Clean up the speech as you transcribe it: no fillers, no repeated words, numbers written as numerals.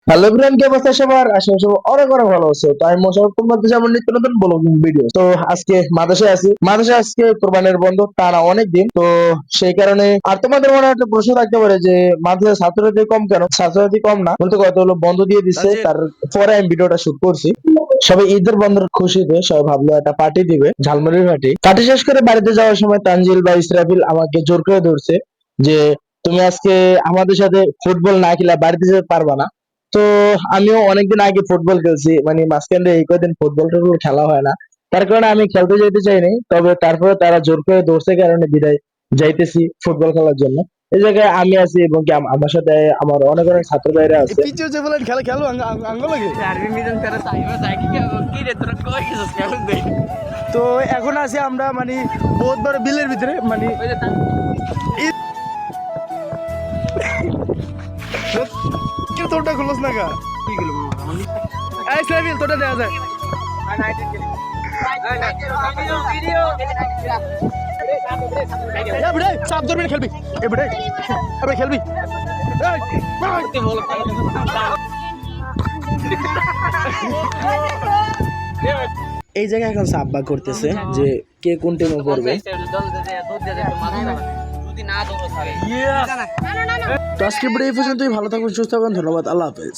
Hello everyone, কি অবস্থা সবার? আশা করি সবাই অনেক অনেক ভালো আছে। তো আমি মোশাররফ তোমাদের যেমন নিত্য নতুন ব্লগিং ভিডিও। তো আজকে মাদ্রাসায় আছি। মাদ্রাসায় আজকে কোরবানির বন্ধ টানা অনেক দিন, তো সেই কারণে আর তোমাদের মনে একটা প্রশ্ন থাকতে পারে যে মাদ্রাসায় ছাত্রছাত্রী কম কেন? ছাত্রছাত্রী কম না, বলতে কত হলো বন্ধ দিয়ে দিচ্ছে, তারপরে আমি ভিডিওটা শুট করছি। সবাই ঈদের বন্ধের খুশিতে সবাই ভাবলো একটা পার্টি দিবে, ঝালমুড়ির পার্টি। পার্টি শেষ করে বাড়িতে যাওয়ার সময় তানজিল বা ইসরাফিল আমাকে জোর করে ধরছে যে তুমি আজকে আমাদের সাথে ফুটবল না খেলে বাড়িতে যেতে পারবা না। তো আমিও অনেকদিন আগে ফুটবল খেলছি, মানে মাঝখানে এই কদিন ফুটবল টুটবল খেলা হয় না, তার কারণে আমি খেলতে যেতে চাইনি। তবে তারপরে তারা জোর করে ধরছে কারণে বিদায় যাইতেছি ফুটবল খেলার জন্য। এই জায়গায় আমি আছি এবং কি আমার সাথে আমার অনেক অনেক ছাত্র ভাইরা আছে। পিচের যে বলেন খেলা খেলো আঙ্গ লাগে। তো এখন আছি আমরা মানে বহুত বড় বিলের ভিতরে, মানে তোরটা খুলস না কা এই সেভিল তোরটা দেওয়া যায়। চাপ ধরবি না, খেলবি এবারে এবার খেলবি। এই জায়গায় এখন সাব্বা করতেছে যে কে কোন টিমে পড়বে। তো আজকে এই পর্যন্তই, ভালো থাকুন, সুস্থ থাকুন, ধন্যবাদ, আল্লাহ হাফেজ।